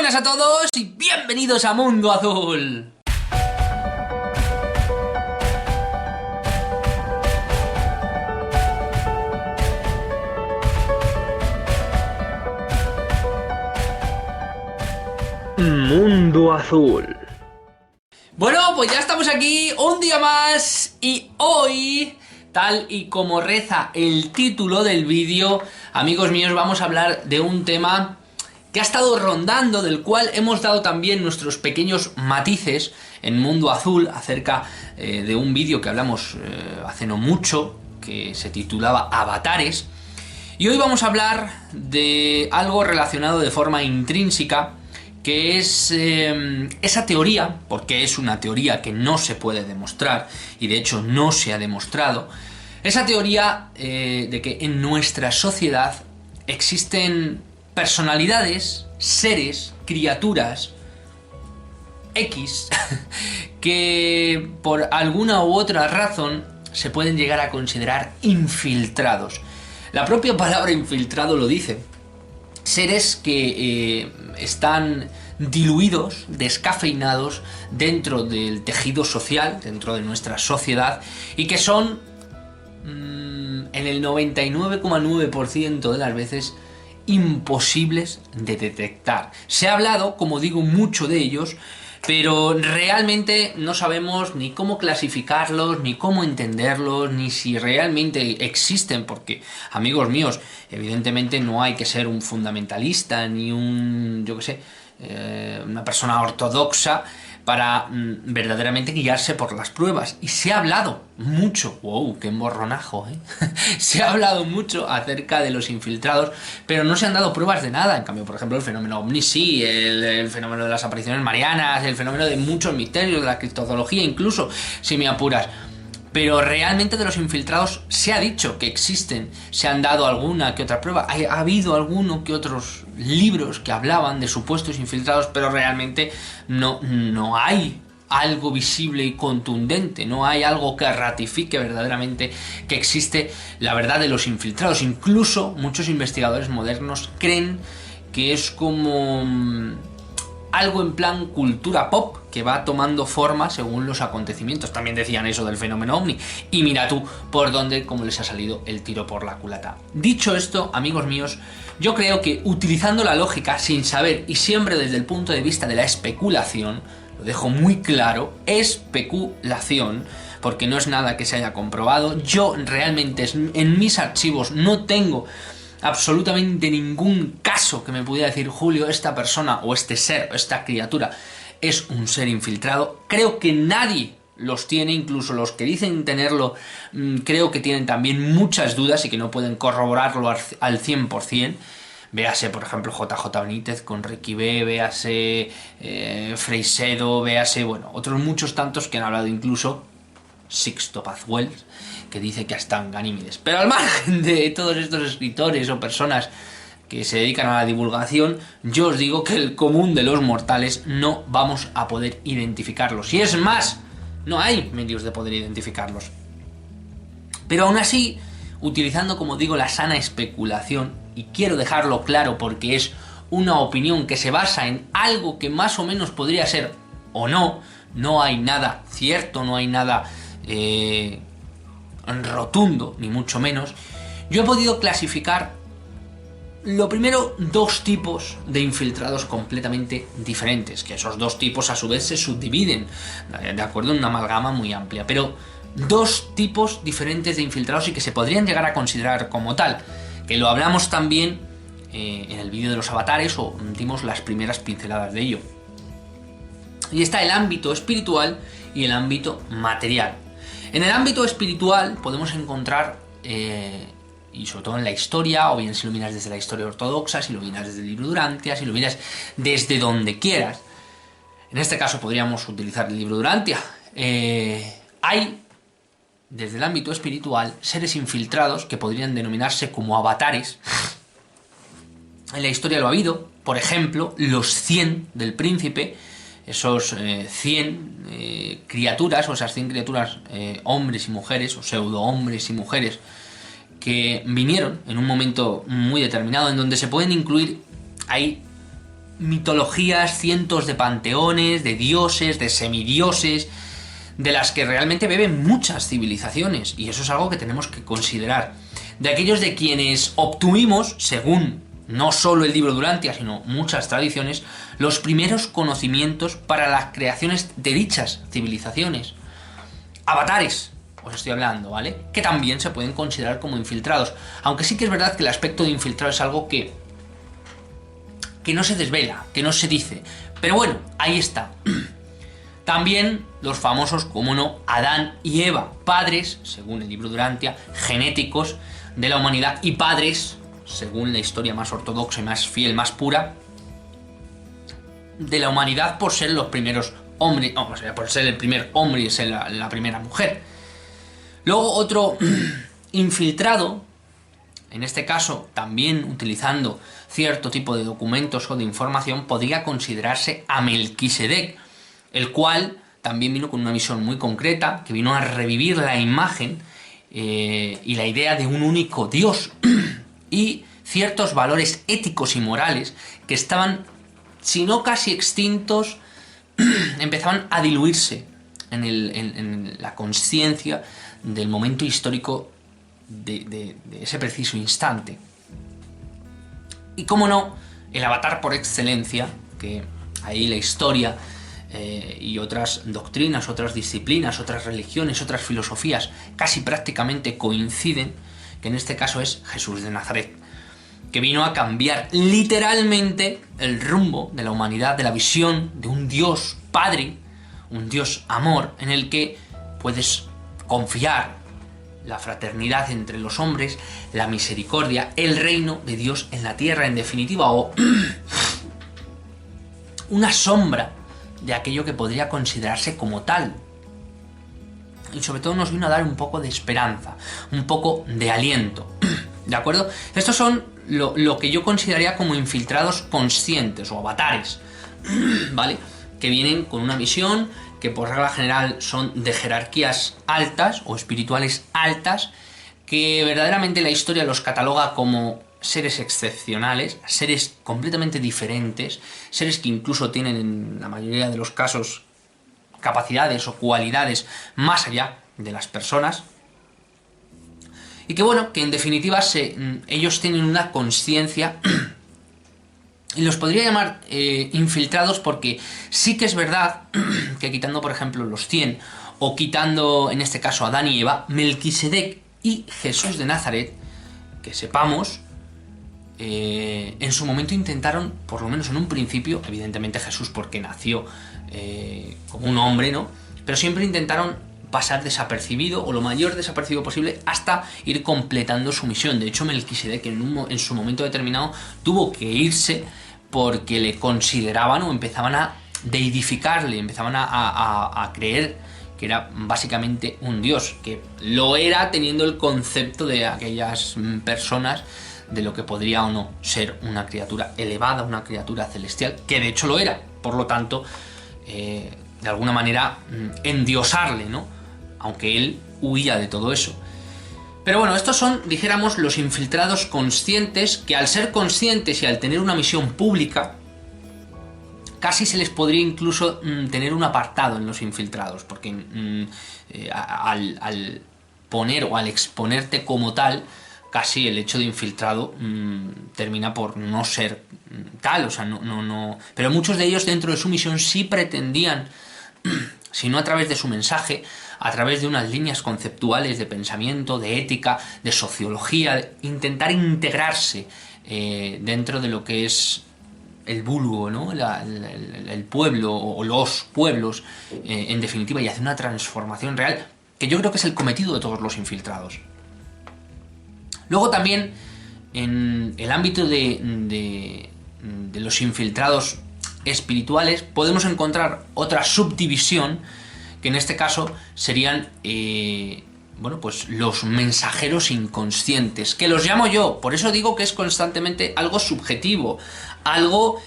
Buenas a todos y bienvenidos a Mundo Azul. Mundo Azul. Bueno, pues ya estamos aquí un día más y hoy, tal y como reza el título del vídeo, amigos míos, vamos a hablar de un tema que ha estado rondando, del cual hemos dado también nuestros pequeños matices en Mundo Azul acerca de un vídeo que hablamos hace no mucho, que se titulaba Avatares. Y hoy vamos a hablar de algo relacionado de forma intrínseca, que es esa teoría, porque es una teoría que no se puede demostrar, y de hecho no se ha demostrado, esa teoría de que en nuestra sociedad existen personalidades, seres, criaturas X que por alguna u otra razón se pueden llegar a considerar infiltrados. La propia palabra infiltrado lo dice. Seres que están diluidos, descafeinados dentro del tejido social, dentro de nuestra sociedad, y que son en el 99,9% de las veces imposibles de detectar. Se ha hablado, como digo, mucho de ellos, pero realmente no sabemos ni cómo clasificarlos, ni cómo entenderlos, ni si realmente existen, porque, amigos míos, evidentemente no hay que ser un fundamentalista, ni una persona ortodoxa para verdaderamente guiarse por las pruebas. Y se ha hablado mucho, wow, qué emborronajo, se ha hablado mucho acerca de los infiltrados, pero no se han dado pruebas de nada. En cambio, por ejemplo, el fenómeno ovni sí, el fenómeno de las apariciones marianas, el fenómeno de muchos misterios, de la criptozoología incluso, si me apuras. Pero realmente de los infiltrados se ha dicho que existen, se han dado alguna que otra prueba, ha habido alguno que otros libros que hablaban de supuestos infiltrados, pero realmente no hay algo visible y contundente, no hay algo que ratifique verdaderamente que existe la verdad de los infiltrados. Incluso muchos investigadores modernos creen que es como algo en plan cultura pop, que va tomando forma según los acontecimientos. También decían eso del fenómeno ovni. Y mira tú por dónde, cómo les ha salido el tiro por la culata. Dicho esto, amigos míos, yo creo que utilizando la lógica sin saber y siempre desde el punto de vista de la especulación, lo dejo muy claro, especulación, porque no es nada que se haya comprobado. Yo realmente en mis archivos no tengo absolutamente ningún caso que me pudiera decir, Julio, esta persona o este ser o esta criatura es un ser infiltrado. Creo que nadie los tiene, incluso los que dicen tenerlo, creo que tienen también muchas dudas y que no pueden corroborarlo al 100%. Véase, por ejemplo, JJ Benítez con Ricky B, véase Freixedo, véase, bueno, otros muchos tantos que han hablado, incluso Sixto Paz Wells, que dice que están Ganímedes. Pero al margen de todos estos escritores o personas que se dedican a la divulgación, yo os digo que el común de los mortales no vamos a poder identificarlos. Y es más, no hay medios de poder identificarlos. Pero aún así, utilizando, como digo, la sana especulación, y quiero dejarlo claro porque es una opinión que se basa en algo que más o menos podría ser o no, no hay nada cierto, no hay nada rotundo, ni mucho menos. Yo he podido clasificar, lo primero, dos tipos de infiltrados completamente diferentes, que esos dos tipos a su vez se subdividen, de acuerdo, en una amalgama muy amplia, pero dos tipos diferentes de infiltrados y que se podrían llegar a considerar como tal, que lo hablamos también en el vídeo de los avatares, o dimos las primeras pinceladas de ello. Y está el ámbito espiritual y el ámbito material. En el ámbito espiritual podemos encontrar, y sobre todo en la historia, o bien si lo miras desde la historia ortodoxa, si lo miras desde el libro Durantia, si lo miras desde donde quieras. En este caso podríamos utilizar el libro Durantia. Hay, desde el ámbito espiritual, seres infiltrados que podrían denominarse como avatares. En la historia lo ha habido, por ejemplo, los 100 del príncipe, esos 100 criaturas, o esas 100 criaturas, hombres y mujeres, o pseudo hombres y mujeres, que vinieron en un momento muy determinado, en donde se pueden incluir, hay mitologías, cientos de panteones, de dioses, de semidioses, de las que realmente beben muchas civilizaciones, y eso es algo que tenemos que considerar. De aquellos de quienes obtuvimos, según no solo el libro Durantia, sino muchas tradiciones, los primeros conocimientos para las creaciones de dichas civilizaciones. Avatares, os estoy hablando, ¿vale? Que también se pueden considerar como infiltrados, aunque sí que es verdad que el aspecto de infiltrado es algo que no se desvela, que no se dice, pero bueno, ahí está. También los famosos, como no, Adán y Eva, padres, según el libro Durantia, genéticos de la humanidad, y padres, según la historia más ortodoxa y más fiel, más pura, de la humanidad por ser los primeros hombres, o sea, por ser el primer hombre y ser la primera mujer. Luego otro infiltrado, en este caso también utilizando cierto tipo de documentos o de información, podría considerarse a Melquisedec, el cual también vino con una misión muy concreta, que vino a revivir la imagen y la idea de un único Dios y ciertos valores éticos y morales que estaban, si no casi extintos, empezaban a diluirse en la conciencia del momento histórico de ese preciso instante. Y cómo no, el avatar por excelencia, que ahí la historia y otras doctrinas, otras disciplinas, otras religiones, otras filosofías casi prácticamente coinciden, que en este caso es Jesús de Nazaret, que vino a cambiar literalmente el rumbo de la humanidad, de la visión de un Dios Padre, un Dios Amor, en el que puedes confiar la fraternidad entre los hombres, la misericordia, el reino de Dios en la tierra, en definitiva, o una sombra de aquello que podría considerarse como tal. Y sobre todo nos vino a dar un poco de esperanza, un poco de aliento, ¿de acuerdo? Estos son lo que yo consideraría como infiltrados conscientes o avatares, ¿vale? Que vienen con una misión, que por regla general son de jerarquías altas o espirituales altas, que verdaderamente la historia los cataloga como seres excepcionales, seres completamente diferentes, seres que incluso tienen en la mayoría de los casos capacidades o cualidades más allá de las personas, y que bueno, que en definitiva ellos tienen una conciencia y los podría llamar infiltrados, porque sí que es verdad que quitando por ejemplo los 100 o quitando en este caso a Adán y Eva, Melquisedec y Jesús de Nazaret, que sepamos, en su momento intentaron, por lo menos en un principio, evidentemente Jesús porque nació como un hombre, ¿no? Pero siempre intentaron pasar desapercibido o lo mayor desapercibido posible hasta ir completando su misión. De hecho, Melquisedec en su momento determinado tuvo que irse porque le consideraban o empezaban a deidificarle, empezaban a creer que era básicamente un dios, que lo era teniendo el concepto de aquellas personas de lo que podría o no ser una criatura elevada, una criatura celestial, que de hecho lo era. Por lo tanto, de alguna manera endiosarle, ¿no? Aunque él huía de todo eso. Pero bueno, estos son, dijéramos, los infiltrados conscientes, que al ser conscientes y al tener una misión pública, casi se les podría incluso tener un apartado en los infiltrados, porque al poner o al exponerte como tal, casi el hecho de infiltrado termina por no ser tal, o sea, no. Pero muchos de ellos dentro de su misión sí pretendían, si no a través de su mensaje, a través de unas líneas conceptuales de pensamiento, de ética, de sociología, de intentar integrarse dentro de lo que es el vulgo, ¿no? El pueblo o los pueblos, en definitiva, y hacer una transformación real, que yo creo que es el cometido de todos los infiltrados. Luego también, en el ámbito de los infiltrados espirituales, podemos encontrar otra subdivisión, que en este caso serían pues los mensajeros inconscientes, que los llamo yo. Por eso digo que es constantemente algo subjetivo, algo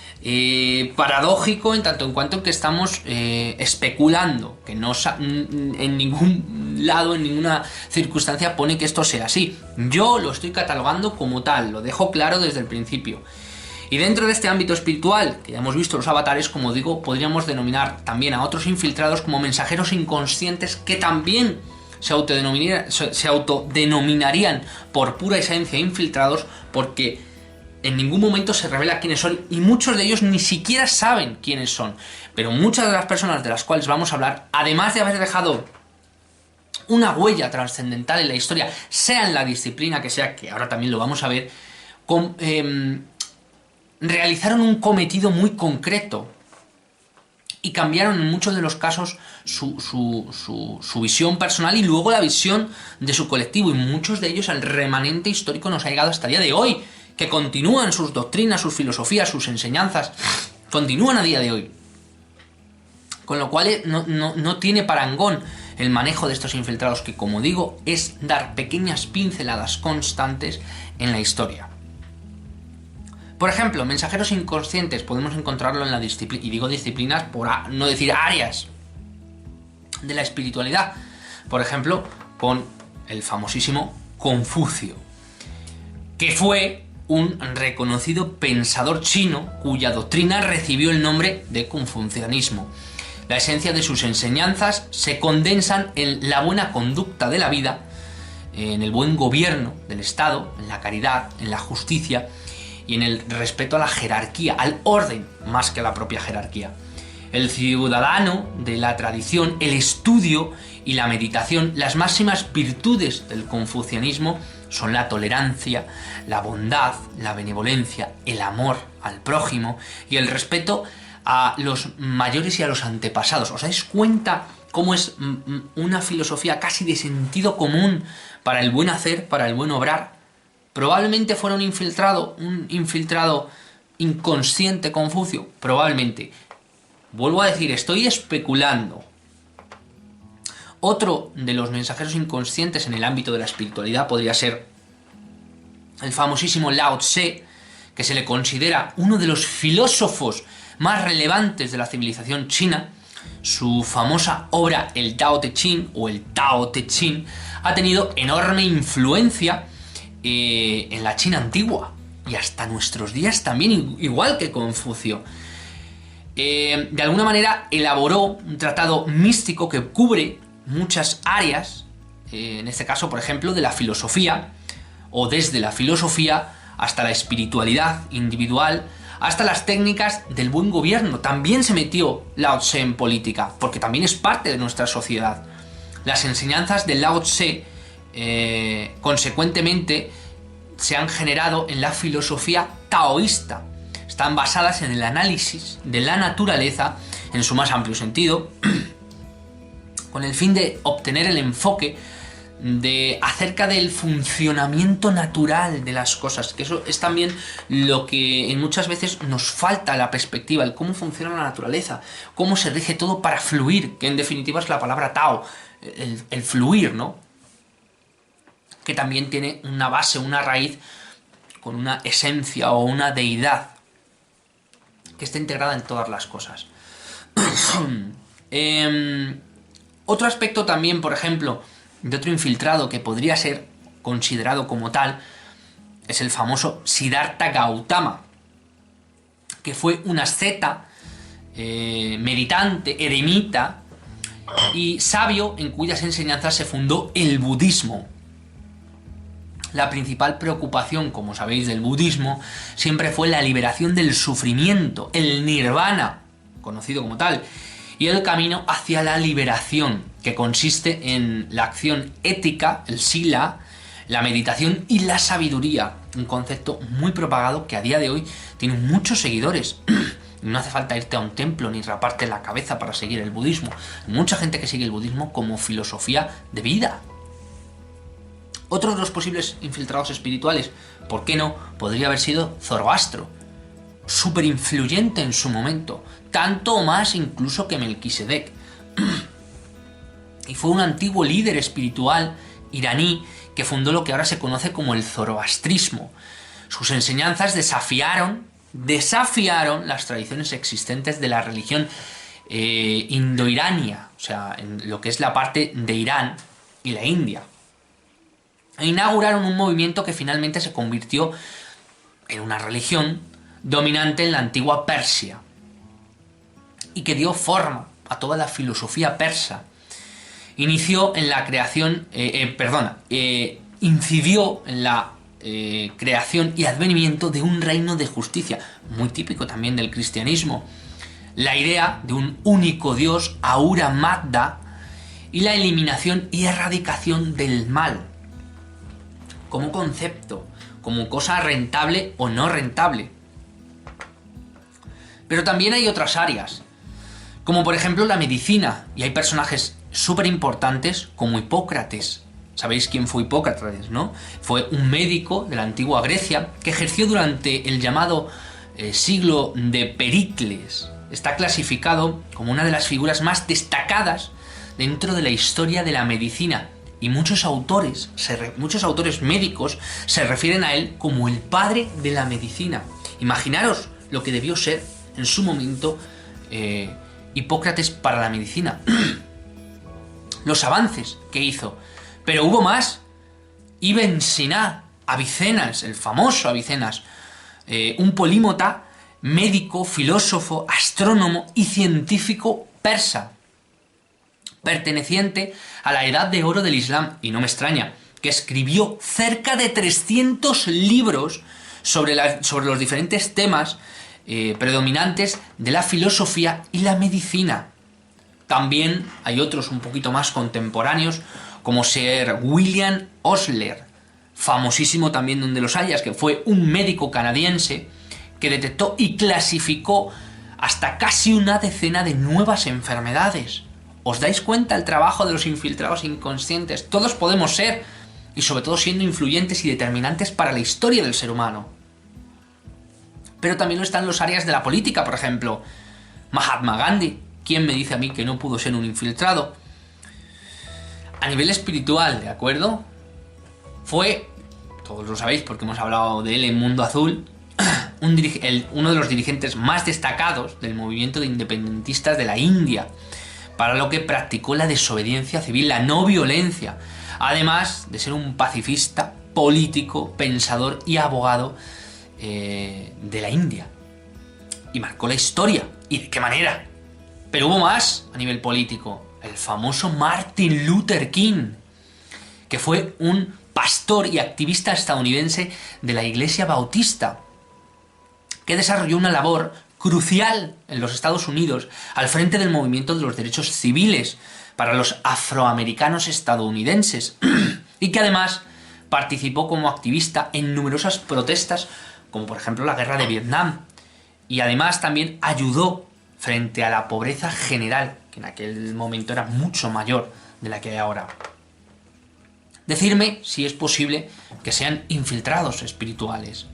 paradójico en tanto en cuanto que estamos especulando, que no en ningún lado, en ninguna circunstancia pone que esto sea así. Yo lo estoy catalogando como tal, lo dejo claro desde el principio. Y dentro de este ámbito espiritual, que ya hemos visto los avatares, como digo, podríamos denominar también a otros infiltrados como mensajeros inconscientes que también se autodenominarían por pura esencia infiltrados, porque en ningún momento se revela quiénes son y muchos de ellos ni siquiera saben quiénes son. Pero muchas de las personas de las cuales vamos a hablar, además de haber dejado una huella trascendental en la historia, sea en la disciplina que sea, que ahora también lo vamos a ver, realizaron un cometido muy concreto y cambiaron en muchos de los casos su visión personal y luego la visión de su colectivo, y muchos de ellos el remanente histórico nos ha llegado hasta el día de hoy, que continúan sus doctrinas, sus filosofías, sus enseñanzas, continúan a día de hoy. Con lo cual no tiene parangón el manejo de estos infiltrados, que, como digo, es dar pequeñas pinceladas constantes en la historia. Por ejemplo, mensajeros inconscientes podemos encontrarlo en la disciplina, y digo disciplinas por no decir áreas de la espiritualidad. Por ejemplo, con el famosísimo Confucio, que fue un reconocido pensador chino cuya doctrina recibió el nombre de confucianismo. La esencia de sus enseñanzas se condensan en la buena conducta de la vida, en el buen gobierno del Estado, en la caridad, en la justicia y en el respeto a la jerarquía, al orden más que a la propia jerarquía. El ciudadano de la tradición, el estudio y la meditación, las máximas virtudes del confucianismo son la tolerancia, la bondad, la benevolencia, el amor al prójimo y el respeto a los mayores y a los antepasados. ¿Os dais cuenta cómo es una filosofía casi de sentido común para el buen hacer, para el buen obrar? Probablemente fuera un infiltrado inconsciente Confucio, probablemente. Vuelvo a decir, estoy especulando. Otro de los mensajeros inconscientes en el ámbito de la espiritualidad podría ser el famosísimo Lao Tse, que se le considera uno de los filósofos más relevantes de la civilización china. Su famosa obra, el Tao Te Ching o el Tao Te Ching, ha tenido enorme influencia en la China antigua y hasta nuestros días también, igual que Confucio. De alguna manera elaboró un tratado místico que cubre muchas áreas, en este caso, por ejemplo, de la filosofía, o desde la filosofía hasta la espiritualidad individual, hasta las técnicas del buen gobierno. También se metió Lao Tse en política, porque también es parte de nuestra sociedad. Las enseñanzas de Lao Tse, consecuentemente, se han generado en la filosofía taoísta. Están basadas en el análisis de la naturaleza en su más amplio sentido, con el fin de obtener el enfoque acerca del funcionamiento natural de las cosas, que eso es también lo que muchas veces nos falta, la perspectiva, el cómo funciona la naturaleza, cómo se rige todo para fluir, que en definitiva es la palabra Tao, el fluir, ¿no? Que también tiene una base, una raíz, con una esencia o una deidad que está integrada en todas las cosas. Otro aspecto también, por ejemplo, de otro infiltrado que podría ser considerado como tal, es el famoso Siddhartha Gautama, que fue un asceta, meditante, eremita y sabio, en cuyas enseñanzas se fundó el budismo. La principal preocupación, como sabéis, del budismo siempre fue la liberación del sufrimiento, el nirvana, conocido como tal, y el camino hacia la liberación, que consiste en la acción ética, el sila, la meditación y la sabiduría, un concepto muy propagado que a día de hoy tiene muchos seguidores. No hace falta irte a un templo ni raparte la cabeza para seguir el budismo. Hay mucha gente que sigue el budismo como filosofía de vida. Otro de los posibles infiltrados espirituales, ¿por qué no?, podría haber sido Zoroastro, súper influyente en su momento, tanto o más incluso que Melquisedec. Y fue un antiguo líder espiritual iraní que fundó lo que ahora se conoce como el zoroastrismo. Sus enseñanzas desafiaron las tradiciones existentes de la religión indoirania, o sea, en lo que es la parte de Irán y la India. E inauguraron un movimiento que finalmente se convirtió en una religión dominante en la antigua Persia y que dio forma a toda la filosofía persa. Inició en la creación, incidió en la creación y advenimiento de un reino de justicia, muy típico también del cristianismo. La idea de un único Dios, Ahura Mazda, y la eliminación y erradicación del mal, como concepto, como cosa rentable o no rentable. Pero también hay otras áreas, como por ejemplo la medicina, y hay personajes súper importantes como Hipócrates. Sabéis quién fue Hipócrates, ¿no? Fue un médico de la antigua Grecia que ejerció durante el llamado siglo de Pericles. Está clasificado como una de las figuras más destacadas dentro de la historia de la medicina, y muchos autores médicos se refieren a él como el padre de la medicina. Imaginaros lo que debió ser en su momento Hipócrates para la medicina. Los avances que hizo. Pero hubo más. Ibn Sina, Avicennas, el famoso Avicennas, un polímata, médico, filósofo, astrónomo y científico persa, perteneciente a la Edad de Oro del Islam, y no me extraña, que escribió cerca de 300 libros sobre los diferentes temas predominantes de la filosofía y la medicina. También hay otros un poquito más contemporáneos, como Sir William Osler, famosísimo también donde los hayas, que fue un médico canadiense que detectó y clasificó hasta casi una decena de nuevas enfermedades. ¿Os dais cuenta el trabajo de los infiltrados inconscientes? Todos podemos ser, y sobre todo siendo influyentes y determinantes para la historia del ser humano. Pero también lo están los áreas de la política, por ejemplo, Mahatma Gandhi. ¿Quién me dice a mí que no pudo ser un infiltrado? A nivel espiritual, ¿de acuerdo? Fue, todos lo sabéis porque hemos hablado de él en Mundo Azul, uno de los dirigentes más destacados del movimiento de independentistas de la India, para lo que practicó la desobediencia civil, la no violencia, además de ser un pacifista, político, pensador y abogado de la India. Y marcó la historia. ¿Y de qué manera? Pero hubo más a nivel político. El famoso Martin Luther King, que fue un pastor y activista estadounidense de la Iglesia Bautista, que desarrolló una labor crucial en los Estados Unidos al frente del movimiento de los derechos civiles para los afroamericanos estadounidenses y que además participó como activista en numerosas protestas, como por ejemplo la guerra de Vietnam, y además también ayudó frente a la pobreza general, que en aquel momento era mucho mayor de la que hay ahora. Decidme si es posible que sean infiltrados espirituales.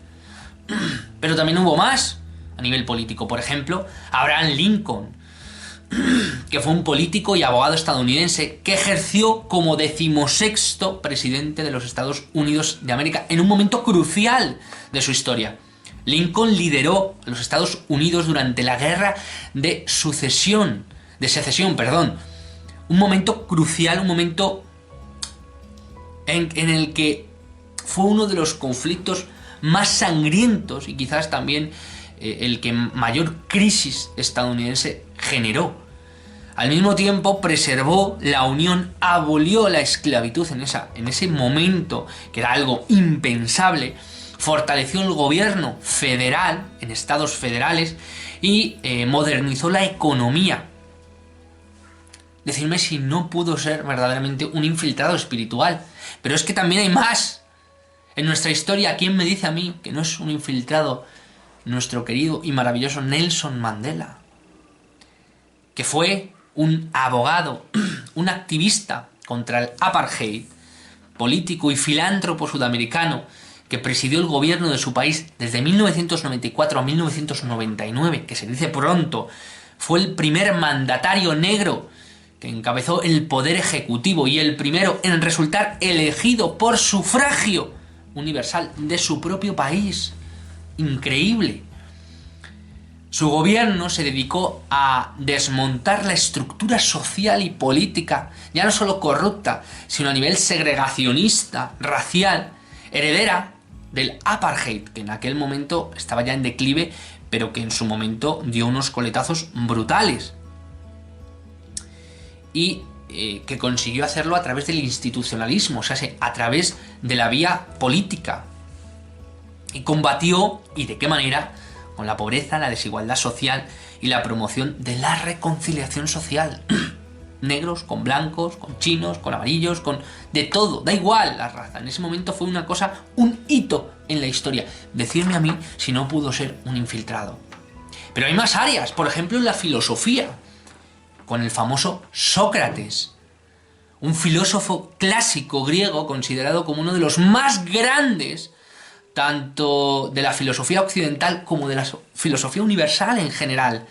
Pero también hubo más a nivel político. Por ejemplo, Abraham Lincoln, que fue un político y abogado estadounidense que ejerció como 16º presidente de los Estados Unidos de América en un momento crucial de su historia. Lincoln lideró a los Estados Unidos durante la guerra de secesión, un momento crucial, un momento en el que fue uno de los conflictos más sangrientos y quizás también el que mayor crisis estadounidense generó. Al mismo tiempo preservó la unión, abolió la esclavitud en ese momento, que era algo impensable, fortaleció el gobierno federal en estados federales y modernizó la economía. Decidme si no pudo ser verdaderamente un infiltrado espiritual. Pero es que también hay más. En nuestra historia, ¿quién me dice a mí que no es un infiltrado nuestro querido y maravilloso Nelson Mandela? Que fue un abogado, un activista contra el apartheid, político y filántropo sudamericano, que presidió el gobierno de su país desde 1994 a 1999, que se dice pronto, fue el primer mandatario negro que encabezó el poder ejecutivo y el primero en resultar elegido por sufragio universal de su propio país. Increíble. Su gobierno se dedicó a desmontar la estructura social y política, ya no solo corrupta, sino a nivel segregacionista, racial, heredera del apartheid, que en aquel momento estaba ya en declive, pero que en su momento dio unos coletazos brutales. Y que consiguió hacerlo a través del institucionalismo, o sea, a través de la vía política. Y combatió, ¿y de qué manera?, con la pobreza, la desigualdad social y la promoción de la reconciliación social. Negros con blancos, con chinos, con amarillos, con de todo, da igual la raza. En ese momento fue una cosa, un hito en la historia. Decirme a mí si no pudo ser un infiltrado. Pero hay más áreas, por ejemplo en la filosofía, con el famoso Sócrates, un filósofo clásico griego considerado como uno de los más grandes, tanto de la filosofía occidental como de la filosofía universal en general,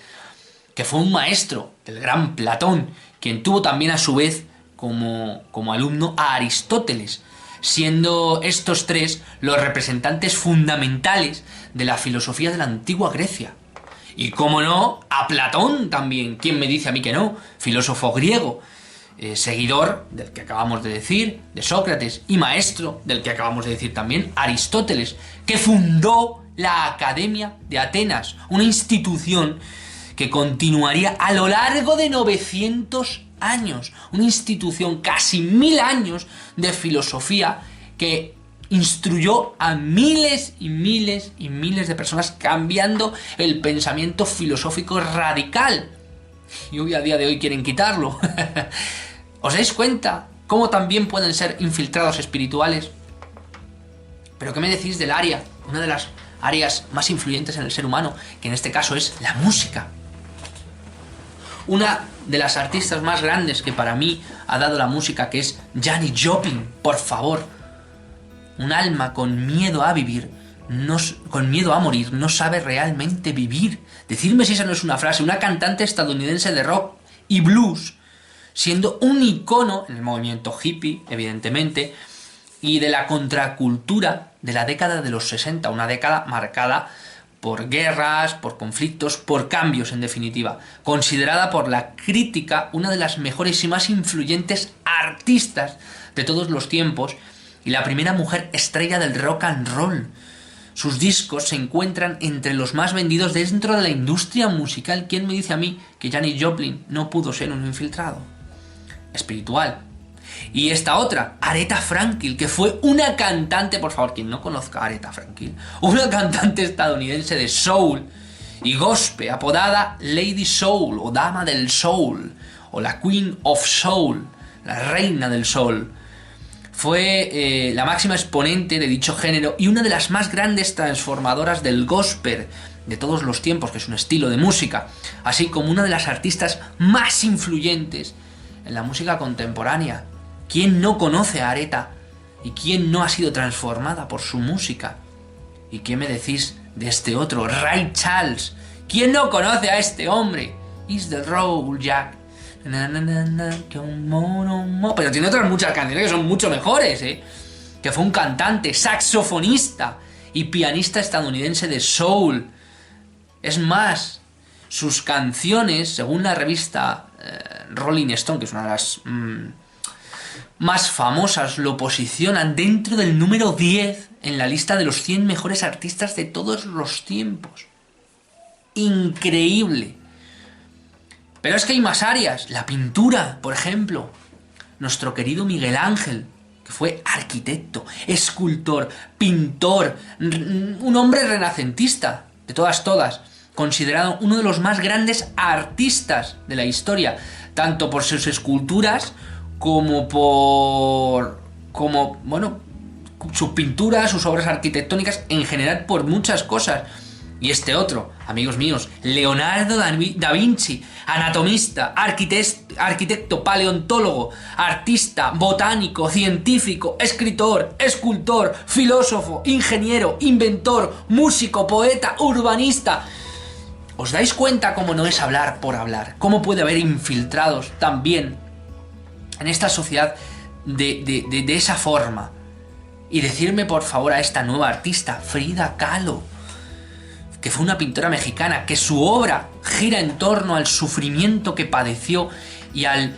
que fue un maestro del gran Platón, quien tuvo también a su vez como alumno a Aristóteles, siendo estos tres los representantes fundamentales de la filosofía de la antigua Grecia. Y cómo no, a Platón también, ¿quién me dice a mí que no? Filósofo griego, seguidor del que acabamos de decir, de Sócrates, y maestro del que acabamos de decir también, Aristóteles, que fundó la Academia de Atenas, una institución que continuaría a lo largo de 900 años, una institución casi 1000 años de filosofía que instruyó a miles y miles y miles de personas, cambiando el pensamiento filosófico radical. Y hoy, a día de hoy, quieren quitarlo. ¿Os dais cuenta cómo también pueden ser infiltrados espirituales? ¿Pero qué me decís del área? Una de las áreas más influyentes en el ser humano, que en este caso es la música. Una de las artistas más grandes que para mí ha dado la música, que es Janis Joplin, por favor. Un alma con miedo a vivir, con miedo a morir, no sabe realmente vivir. Decidme si esa no es una frase. Una cantante estadounidense de rock y blues, siendo un icono en el movimiento hippie, evidentemente, y de la contracultura de la década de los 60, una década marcada por guerras, por conflictos, por cambios en definitiva, considerada por la crítica una de las mejores y más influyentes artistas de todos los tiempos y la primera mujer estrella del rock and roll. Sus discos se encuentran entre los más vendidos dentro de la industria musical. ¿Quién me dice a mí que Janis Joplin no pudo ser un infiltrado espiritual? Y esta otra, Aretha Franklin, que fue una cantante, por favor, quien no conozca a Aretha Franklin, una cantante estadounidense de soul y gospel, apodada Lady Soul o Dama del Soul, o la Queen of Soul, la reina del soul. Fue la máxima exponente de dicho género y una de las más grandes transformadoras del gospel de todos los tiempos, que es un estilo de música, así como una de las artistas más influyentes en la música contemporánea. ¿Quién no conoce a Aretha? ¿Y quién no ha sido transformada por su música? ¿Y qué me decís de este otro, Ray Charles? ¿Quién no conoce a este hombre? Is the road, Jack. Pero tiene otras muchas canciones que son mucho mejores, que fue un cantante, saxofonista y pianista estadounidense de soul. Es más, sus canciones, según la revista Rolling Stone, que es una de las más famosas, lo posicionan dentro del número 10 en la lista de los 100 mejores artistas de todos los tiempos. Increíble. Pero es que hay más áreas. La pintura, por ejemplo. Nuestro querido Miguel Ángel, que fue arquitecto, escultor, pintor, un hombre renacentista, de todas, considerado uno de los más grandes artistas de la historia, tanto por sus esculturas como sus pinturas, sus obras arquitectónicas, en general por muchas cosas. Y este otro, amigos míos, Leonardo da Vinci, anatomista, arquitecto, paleontólogo, artista, botánico, científico, escritor, escultor, filósofo, ingeniero, inventor, músico, poeta, urbanista. ¿Os dais cuenta cómo no es hablar por hablar? ¿Cómo puede haber infiltrados también en esta sociedad de esa forma? Y decirme por favor a esta nueva artista, Frida Kahlo, que fue una pintora mexicana, que su obra gira en torno al sufrimiento que padeció y a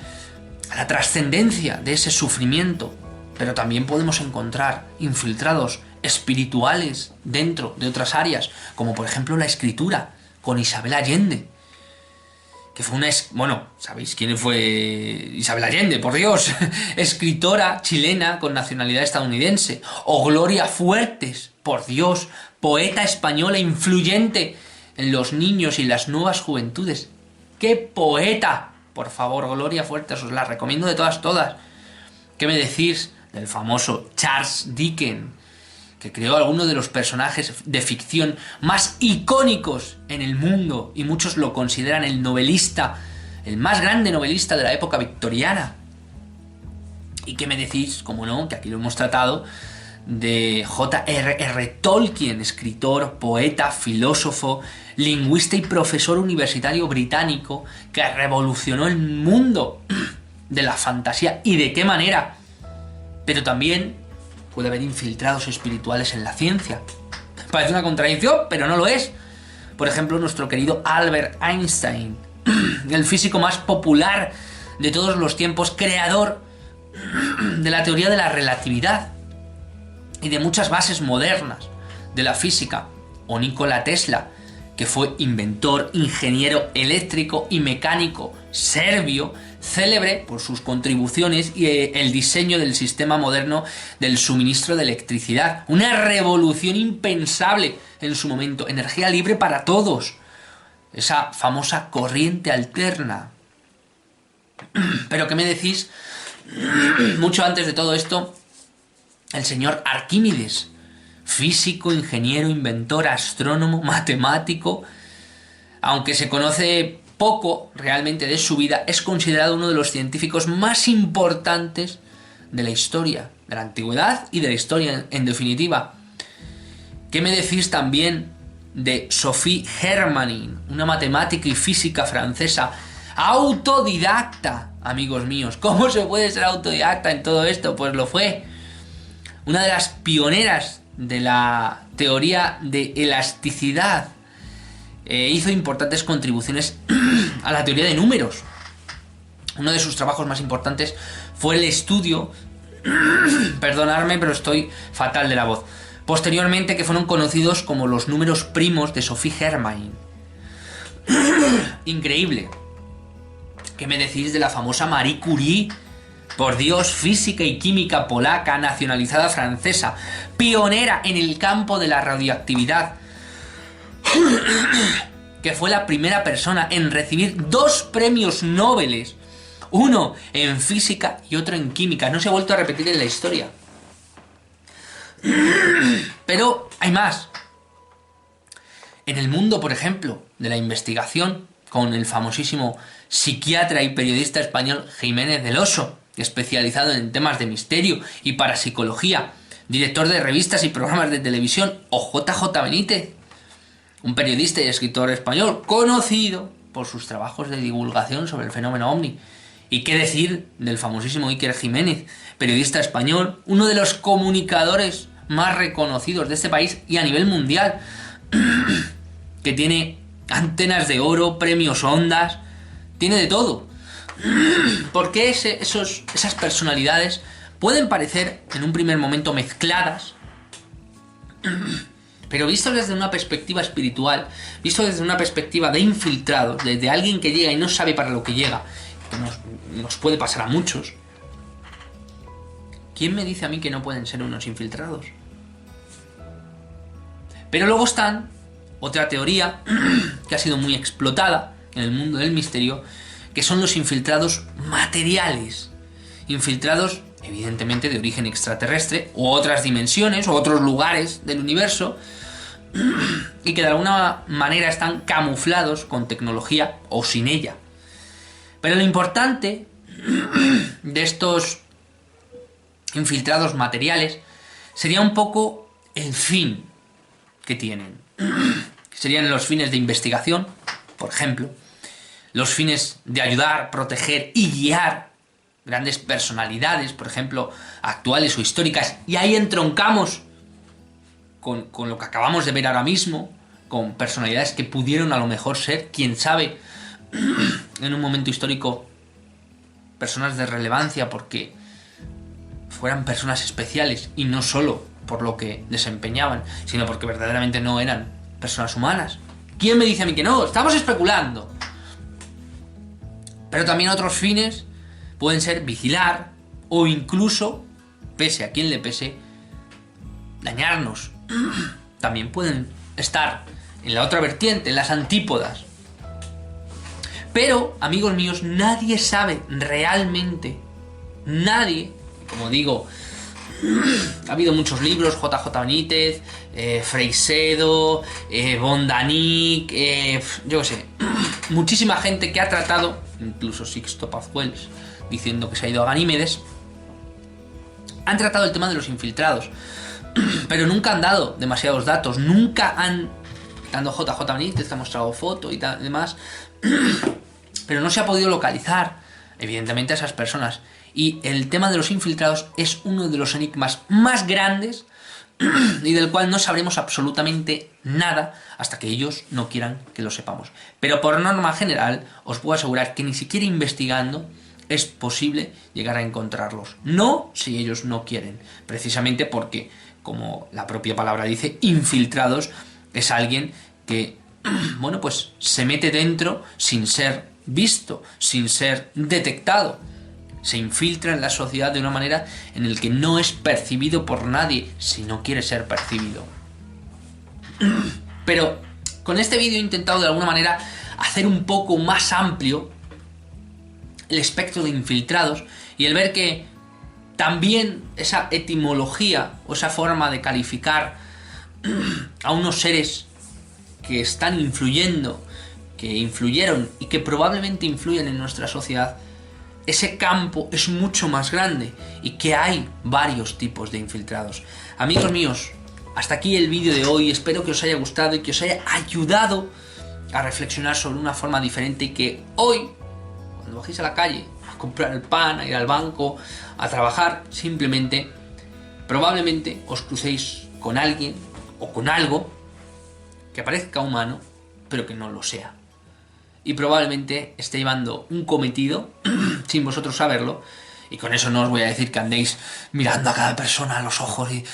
la trascendencia de ese sufrimiento. Pero también podemos encontrar infiltrados espirituales dentro de otras áreas, como por ejemplo la escritura, con Isabel Allende, que fue bueno, ¿sabéis quién fue Isabel Allende? Por Dios, escritora chilena con nacionalidad estadounidense. O Gloria Fuertes, por Dios, poeta española influyente en los niños y las nuevas juventudes. ¡Qué poeta! Por favor, Gloria Fuertes, os la recomiendo de todas. ¿Qué me decís del famoso Charles Dickens, que creó algunos de los personajes de ficción más icónicos en el mundo y muchos lo consideran el novelista, el más grande novelista de la época victoriana? ¿Y qué me decís, como no, que aquí lo hemos tratado, de J.R.R. Tolkien, escritor, poeta, filósofo, lingüista y profesor universitario británico que revolucionó el mundo de la fantasía? ¿Y de qué manera? Pero también puede haber infiltrados espirituales en la ciencia. Parece una contradicción, pero no lo es. Por ejemplo, nuestro querido Albert Einstein, el físico más popular de todos los tiempos, creador de la teoría de la relatividad y de muchas bases modernas de la física. O Nikola Tesla, que fue inventor, ingeniero eléctrico y mecánico serbio, célebre por sus contribuciones y el diseño del sistema moderno del suministro de electricidad. Una revolución impensable en su momento. Energía libre para todos. Esa famosa corriente alterna. Pero ¿qué me decís? Mucho antes de todo esto, el señor Arquímedes, físico, ingeniero, inventor, astrónomo, matemático, aunque se conoce poco realmente de su vida, es considerado uno de los científicos más importantes de la historia, de la antigüedad y de la historia en definitiva. ¿Qué me decís también de Sophie Germain, una matemática y física francesa, autodidacta, amigos míos? ¿Cómo se puede ser autodidacta en todo esto? Pues lo fue. Una de las pioneras de la teoría de elasticidad. Hizo importantes contribuciones a la teoría de números. Uno de sus trabajos más importantes fue el estudio, perdonadme, pero estoy fatal de la voz, posteriormente, que fueron conocidos como los números primos de Sophie Germain. Increíble. ¿Qué me decís de la famosa Marie Curie? Por Dios, física y química polaca, nacionalizada francesa, pionera en el campo de la radioactividad, que fue la primera persona en recibir 2 premios Nobel, uno en física y otro en química. No se ha vuelto a repetir en la historia. Pero hay más. En el mundo, por ejemplo, de la investigación, con el famosísimo psiquiatra y periodista español Jiménez del Oso, especializado en temas de misterio y parapsicología, director de revistas y programas de televisión, o JJ Benítez, un periodista y escritor español conocido por sus trabajos de divulgación sobre el fenómeno ovni. ¿Y qué decir del famosísimo Iker Jiménez, periodista español, uno de los comunicadores más reconocidos de este país y a nivel mundial, que tiene antenas de oro, premios Ondas, tiene de todo? ¿Por qué esas personalidades pueden parecer en un primer momento mezcladas, pero visto desde una perspectiva espiritual, visto desde una perspectiva de infiltrados, desde alguien que llega y no sabe para lo que llega, que nos puede pasar a muchos? ¿Quién me dice a mí que no pueden ser unos infiltrados? Pero luego están otra teoría que ha sido muy explotada en el mundo del misterio, que son los infiltrados materiales. Infiltrados, evidentemente, de origen extraterrestre, o otras dimensiones, o otros lugares del universo, y que de alguna manera están camuflados con tecnología o sin ella. Pero lo importante de estos infiltrados materiales sería un poco el fin que tienen. Serían los fines de investigación, por ejemplo, los fines de ayudar, proteger y guiar grandes personalidades, por ejemplo, actuales o históricas, y ahí entroncamos con lo que acabamos de ver ahora mismo, con personalidades que pudieron a lo mejor ser, quién sabe, en un momento histórico, personas de relevancia porque fueran personas especiales y no solo por lo que desempeñaban, sino porque verdaderamente no eran personas humanas. ¿Quién me dice a mí que no? Estamos especulando. Pero también otros fines pueden ser vigilar o incluso, pese a quien le pese, dañarnos. También pueden estar en la otra vertiente, en las antípodas. Pero, amigos míos, nadie sabe realmente, nadie, como digo, ha habido muchos libros, JJ Benítez, Freixedo, Bondanik, yo qué sé, muchísima gente que ha tratado, incluso Sixto Pazuelos, diciendo que se ha ido a Ganímedes, han tratado el tema de los infiltrados, pero nunca han dado demasiados datos, nunca han, dando JJ Benítez, te ha mostrado foto y demás, pero no se ha podido localizar, evidentemente, a esas personas. Y el tema de los infiltrados es uno de los enigmas más grandes y del cual no sabremos absolutamente nada hasta que ellos no quieran que lo sepamos. Pero por norma general, os puedo asegurar que ni siquiera investigando es posible llegar a encontrarlos. No si ellos no quieren, precisamente porque, como la propia palabra dice, infiltrados es alguien que, bueno, pues se mete dentro sin ser visto, sin ser detectado. Se infiltra en la sociedad de una manera en la que no es percibido por nadie si no quiere ser percibido. Pero con este vídeo he intentado de alguna manera hacer un poco más amplio el espectro de infiltrados y el ver que también esa etimología o esa forma de calificar a unos seres que están influyendo, que influyeron y que probablemente influyen en nuestra sociedad, ese campo es mucho más grande y que hay varios tipos de infiltrados. Amigos míos, hasta aquí el vídeo de hoy. Espero que os haya gustado y que os haya ayudado a reflexionar sobre una forma diferente y que hoy, cuando bajéis a la calle a comprar el pan, a ir al banco, a trabajar, simplemente, probablemente os crucéis con alguien o con algo que parezca humano, pero que no lo sea. Y probablemente esté llevando un cometido sin vosotros saberlo, y con eso no os voy a decir que andéis mirando a cada persona a los ojos y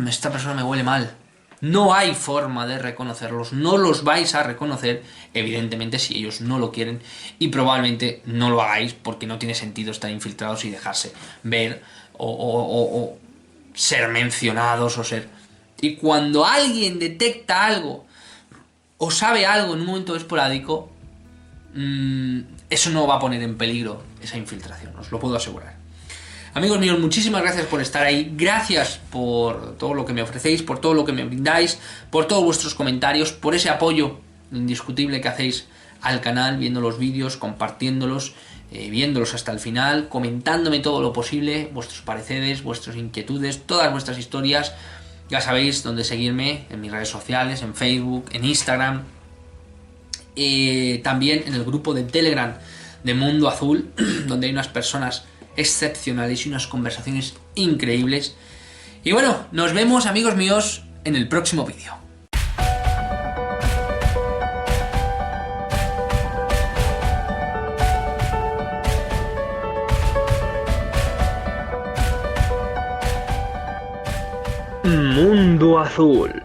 esta persona me huele mal. No hay forma de reconocerlos, no los vais a reconocer, evidentemente, si ellos no lo quieren, y probablemente no lo hagáis porque no tiene sentido estar infiltrados y dejarse ver o ser mencionados o ser... Y cuando alguien detecta algo o sabe algo en un momento esporádico, eso no va a poner en peligro esa infiltración, os lo puedo asegurar. Amigos míos, muchísimas gracias por estar ahí, gracias por todo lo que me ofrecéis, por todo lo que me brindáis, por todos vuestros comentarios, por ese apoyo indiscutible que hacéis al canal, viendo los vídeos, compartiéndolos, viéndolos hasta el final, comentándome todo lo posible, vuestros pareceres, vuestras inquietudes, todas vuestras historias. Ya sabéis dónde seguirme, en mis redes sociales, en Facebook, en Instagram, también en el grupo de Telegram de Mundo Azul, donde hay unas personas excepcionales y unas conversaciones increíbles. Y bueno, nos vemos, amigos míos, en el próximo vídeo. Mundo Azul.